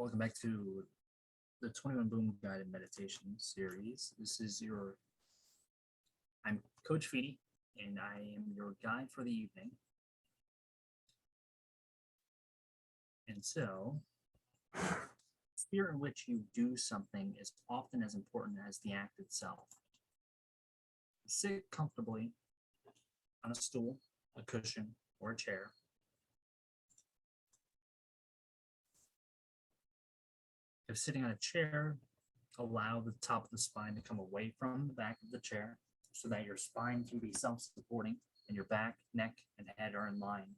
Welcome back to the 21 Boom Guided Meditation series. I'm Coach Feedy, and I am your guide for the evening. And so, the spirit in which you do something is often as important as the act itself. Sit comfortably on a stool, a cushion, or a chair. If sitting on a chair, allow the top of the spine to come away from the back of the chair so that your spine can be self-supporting and your back, neck, and head are in line,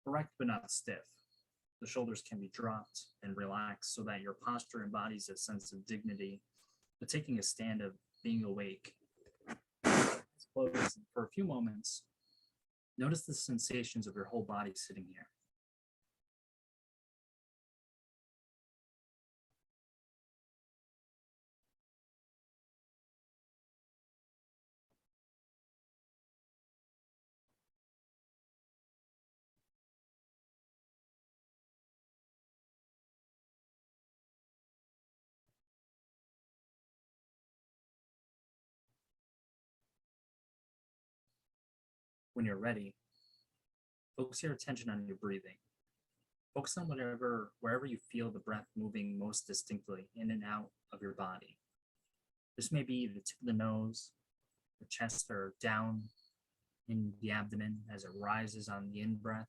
erect but not stiff. The shoulders can be dropped and relaxed so that your posture embodies a sense of dignity, but taking a stand of being awake. Close for a few moments. Notice the sensations of your whole body sitting here. When you're ready, focus your attention on your breathing. Focus on wherever you feel the breath moving most distinctly in and out of your body. This may be the tip of the nose, the chest, or down in the abdomen as it rises on the in-breath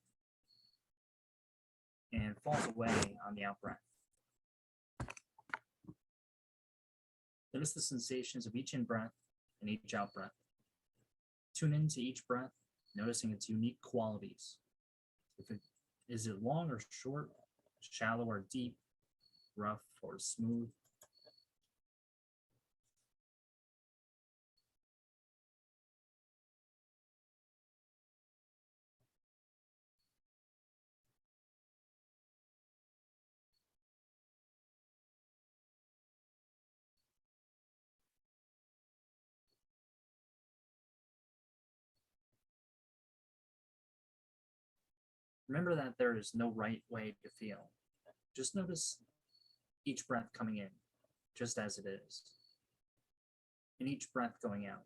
and falls away on the out-breath. Notice the sensations of each in-breath and each out-breath. Tune into each breath, noticing its unique qualities. Is it long or short, shallow or deep, rough or smooth? Remember that there is no right way to feel. Just notice each breath coming in, just as it is, and each breath going out,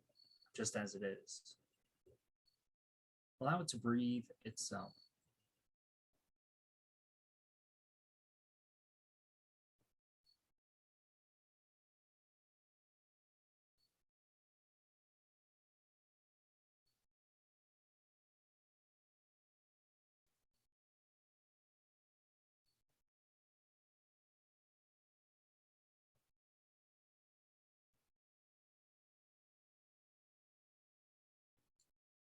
just as it is. Allow it to breathe itself.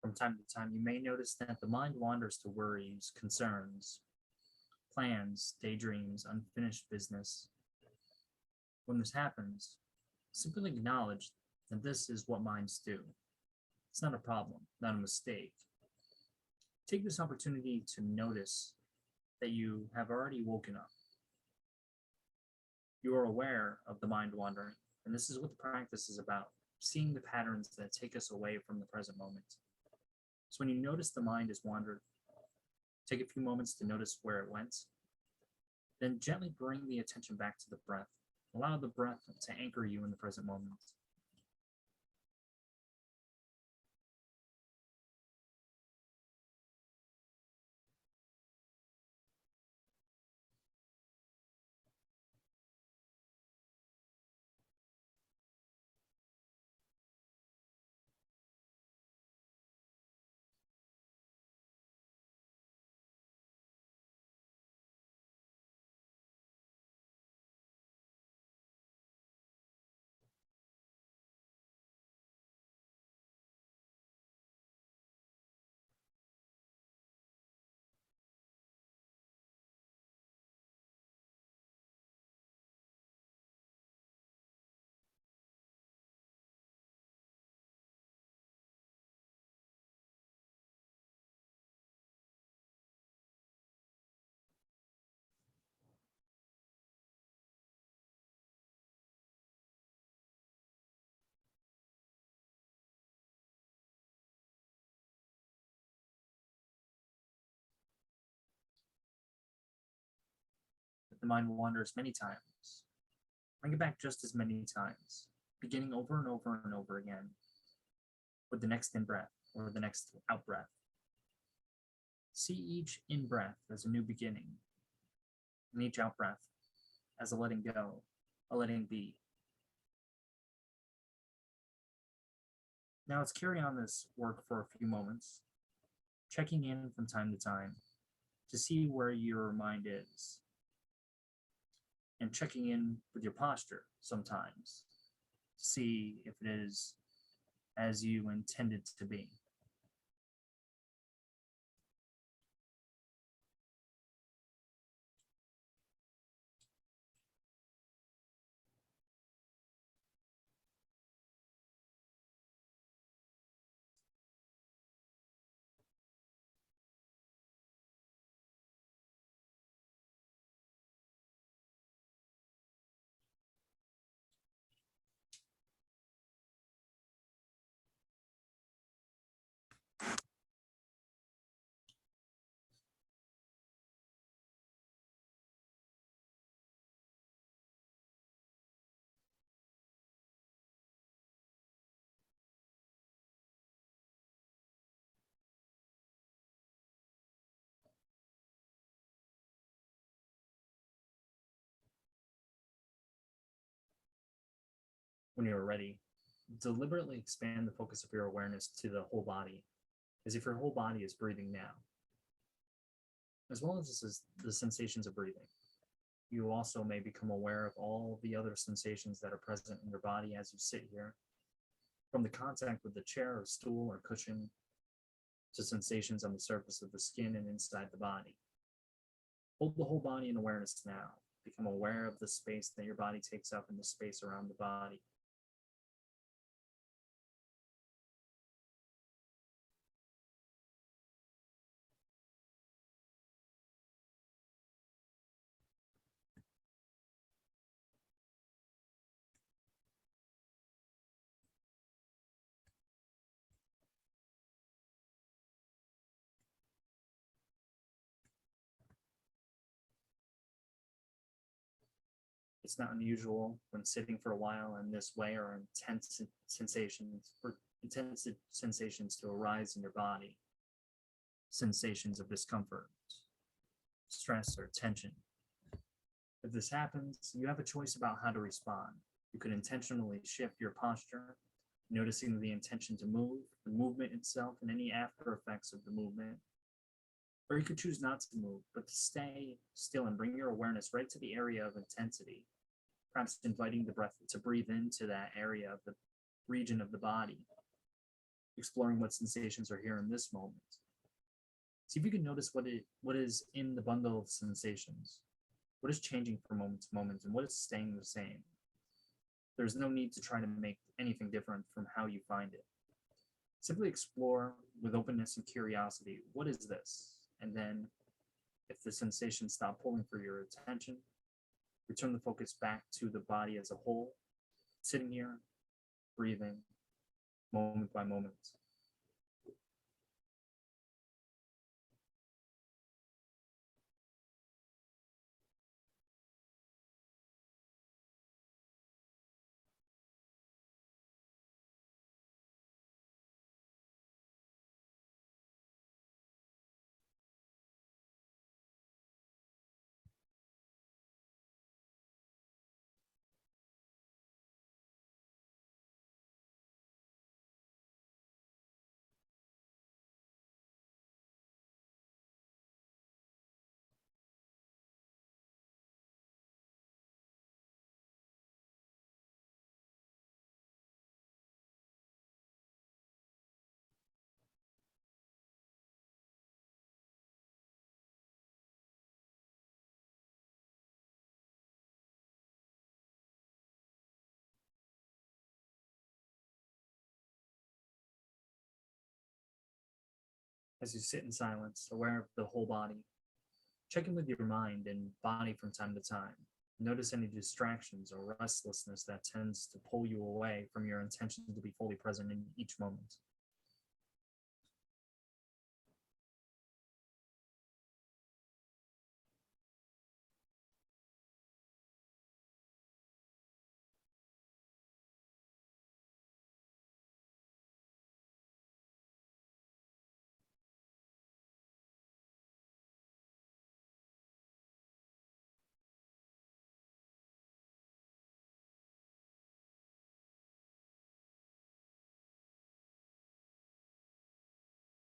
From time to time, you may notice that the mind wanders to worries, concerns, plans, daydreams, unfinished business. When this happens, simply acknowledge that this is what minds do. It's not a problem, not a mistake. Take this opportunity to notice that you have already woken up. You are aware of the mind wandering, and this is what the practice is about, seeing the patterns that take us away from the present moment. So when you notice the mind has wandered, take a few moments to notice where it went, then gently bring the attention back to the breath. Allow the breath to anchor you in the present moment. the mind wanders many times, bring it back just as many times, beginning over and over and over again with the next in-breath or the next out-breath. See each in-breath as a new beginning, and each out-breath as a letting go, a letting be. Now let's carry on this work for a few moments, checking in from time to time to see where your mind is, and checking in with your posture sometimes to see if it is as you intended to be. When you're ready, deliberately expand the focus of your awareness to the whole body, as if your whole body is breathing now, as well as the sensations of breathing. You also may become aware of all the other sensations that are present in your body as you sit here, from the contact with the chair or stool or cushion to sensations on the surface of the skin and inside the body. Hold the whole body in awareness now. Become aware of the space that your body takes up and the space around the body. It's not unusual when sitting for a while in this way or intense sensations to arise in your body. Sensations of discomfort, stress, or tension. If this happens, you have a choice about how to respond. You could intentionally shift your posture, noticing the intention to move, the movement itself, and any after effects of the movement. Or you could choose not to move, but to stay still and bring your awareness right to the area of intensity, perhaps inviting the breath to breathe into that area of the region of the body, exploring what sensations are here in this moment. See if you can notice what is in the bundle of sensations, what is changing from moment to moment, and what is staying the same. There's no need to try to make anything different from how you find it. Simply explore with openness and curiosity, what is this? And then, if the sensations stop pulling for your attention, return the focus back to the body as a whole, sitting here, breathing, moment by moment. As you sit in silence, aware of the whole body, check in with your mind and body from time to time. Notice any distractions or restlessness that tends to pull you away from your intention to be fully present in each moment.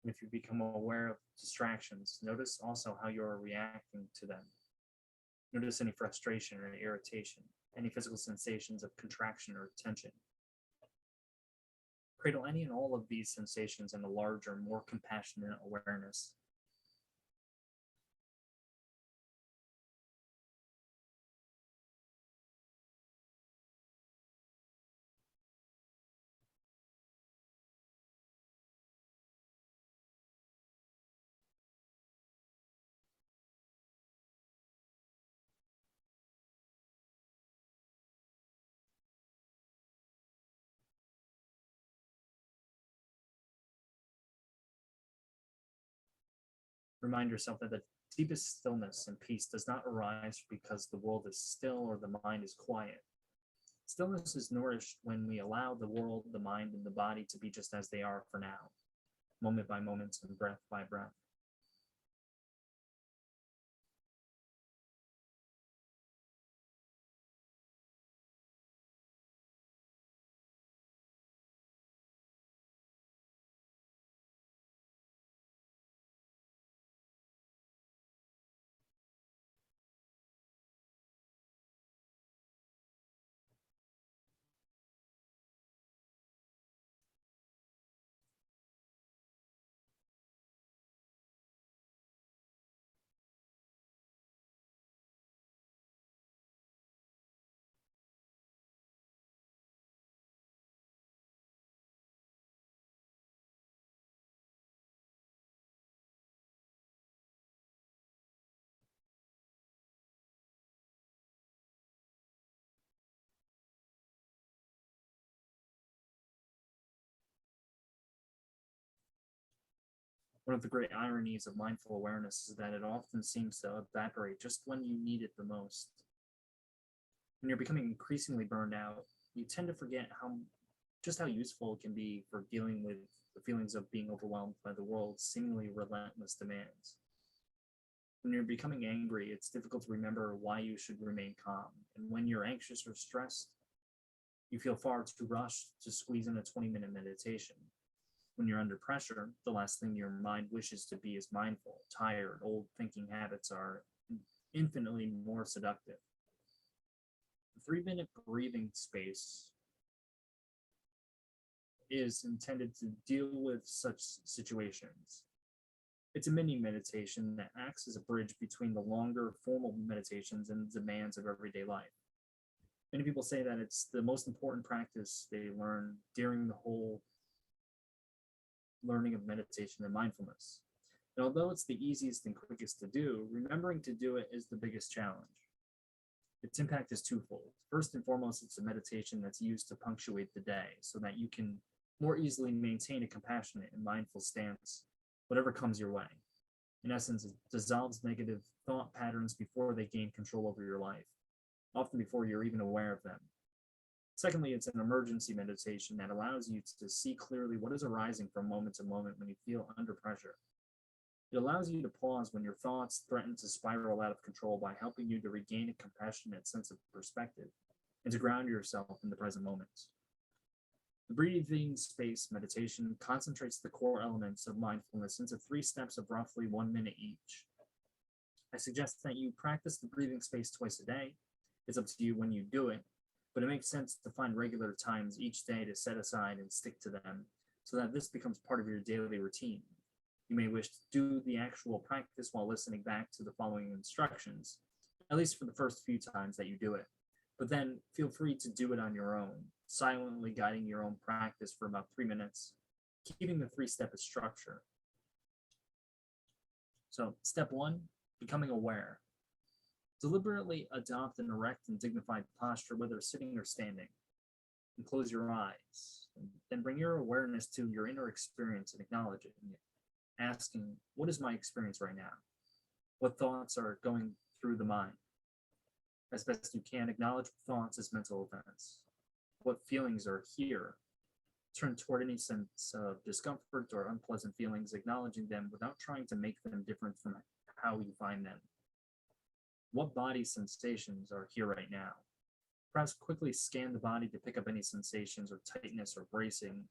And if you become aware of distractions, notice also how you are reacting to them. Notice any frustration or irritation, any physical sensations of contraction or tension. Cradle any and all of these sensations in a larger, more compassionate awareness. Remind yourself that the deepest stillness and peace does not arise because the world is still or the mind is quiet. Stillness is nourished when we allow the world, the mind, and the body to be just as they are for now, moment by moment and breath by breath. One of the great ironies of mindful awareness is that it often seems to evaporate just when you need it the most. When you're becoming increasingly burned out, you tend to forget how useful it can be for dealing with the feelings of being overwhelmed by the world's seemingly relentless demands. When you're becoming angry, it's difficult to remember why you should remain calm. And when you're anxious or stressed, you feel far too rushed to squeeze in a 20-minute meditation. When you're under pressure, the last thing your mind wishes to be is mindful. Tired, old thinking habits are infinitely more seductive. The 3-minute breathing space is intended to deal with such situations. It's a mini meditation that acts as a bridge between the longer formal meditations and the demands of everyday life. Many people say that it's the most important practice they learn during the whole learning of meditation and mindfulness. And although it's the easiest and quickest to do, remembering to do it is the biggest challenge. Its impact is twofold. First and foremost, it's a meditation that's used to punctuate the day so that you can more easily maintain a compassionate and mindful stance, whatever comes your way. In essence, it dissolves negative thought patterns before they gain control over your life, often before you're even aware of them. Secondly, it's an emergency meditation that allows you to see clearly what is arising from moment to moment when you feel under pressure. It allows you to pause when your thoughts threaten to spiral out of control by helping you to regain a compassionate sense of perspective and to ground yourself in the present moment. The breathing space meditation concentrates the core elements of mindfulness into 3 steps of roughly 1 minute each. I suggest that you practice the breathing space twice a day. It's up to you when you do it, but it makes sense to find regular times each day to set aside and stick to them so that this becomes part of your daily routine. You may wish to do the actual practice while listening back to the following instructions, at least for the first few times that you do it. But then feel free to do it on your own, silently guiding your own practice for about 3 minutes, keeping the 3-step structure. So, step 1, becoming aware. Deliberately adopt an erect and dignified posture, whether sitting or standing, and close your eyes. And then bring your awareness to your inner experience and acknowledge it, asking, what is my experience right now? What thoughts are going through the mind? As best you can, acknowledge thoughts as mental events. What feelings are here? Turn toward any sense of discomfort or unpleasant feelings, acknowledging them without trying to make them different from how you find them. What body sensations are here right now? Perhaps quickly scan the body to pick up any sensations of tightness or bracing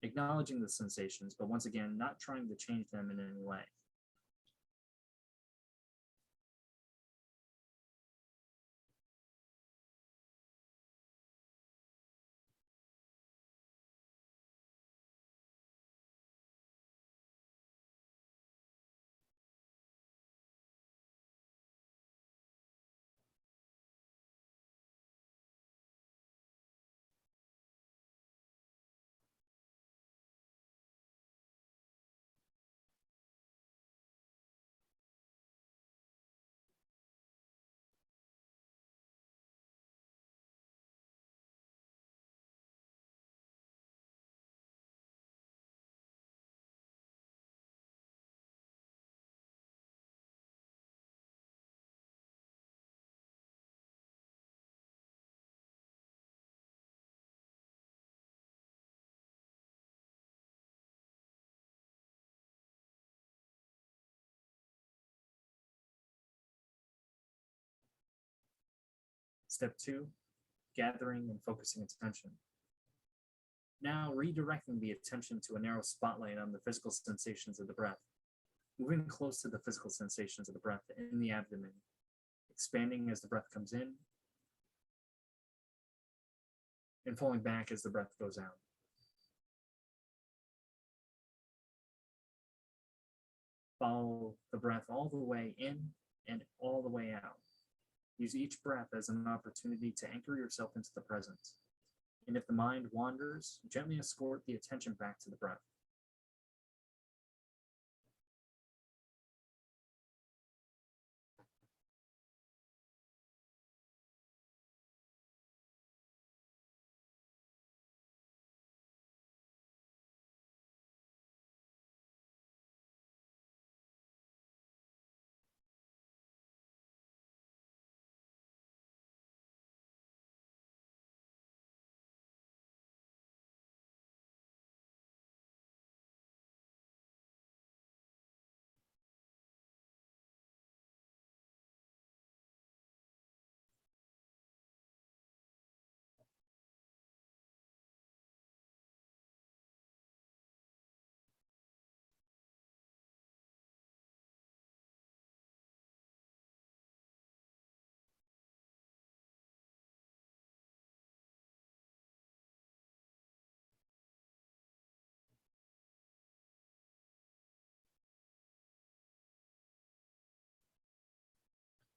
acknowledging the sensations, but once again, not trying to change them in any way. Step 2, gathering and focusing attention. Now redirecting the attention to a narrow spotlight on the physical sensations of the breath, moving close to the physical sensations of the breath in the abdomen, expanding as the breath comes in, and falling back as the breath goes out. Follow the breath all the way in and all the way out. Use each breath as an opportunity to anchor yourself into the present. And if the mind wanders, gently escort the attention back to the breath.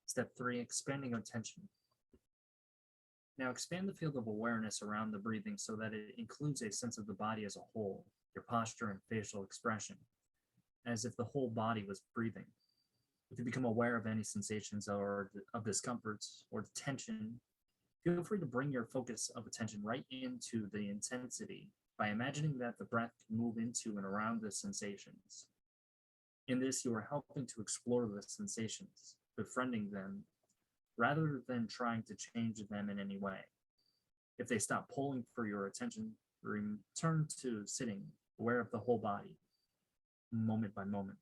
Step 3, expanding attention. Now expand the field of awareness around the breathing so that it includes a sense of the body as a whole, your posture and facial expression, as if the whole body was breathing. If you become aware of any sensations or of discomforts or tension, feel free to bring your focus of attention right into the intensity by imagining that the breath can move into and around the sensations. In this, you are helping to explore the sensations, befriending them, rather than trying to change them in any way. If they stop pulling for your attention, return to sitting, aware of the whole body, moment by moment.